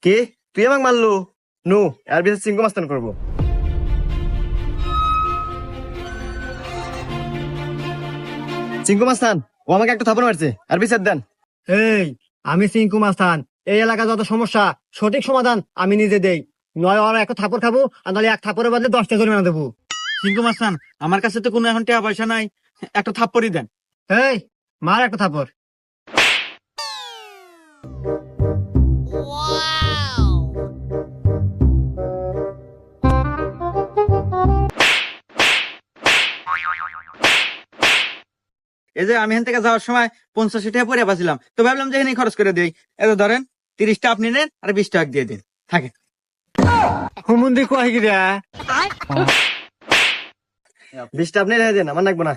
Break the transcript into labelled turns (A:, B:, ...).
A: কে তুই আমাকে মারলু? নু এর বিশেষ সিংহ মাস্তান করবো। সিংহ মাস্তান ও আমাকে একটা থাপড় মারছে, আর বিচার দেন।
B: এই আমি সিংকু মাস্তান, এই এলাকা যত সমস্যা সঠিক সমাধান আমি নিজে দেই। নয় ওরা একটা থাপড় খাবো, আর নাহলে এক থাপড়ের বদলে 10টা জরিমানা দেবো।
C: সিংকু মাস্তান, আমার কাছে তো কোনো এখন টাকা পয়সা নাই, একটা থাপ্পড়ই দেন।
B: এই মার একটা থাপড়।
C: এই যে আমি এখান থেকে যাওয়ার সময় 50 টাকা পরে পাচ্ছিলাম, তো ভাবলাম যে এখানে খরচ করে দিই। এই যে ধরেন 30টা আপনি নেন আর 20 টাকা দিয়ে দিন, থাকে।
B: হুমুন্দি কয় গিরা?
A: 20টা আপনি রেখে দেন, আমার লাগবো না।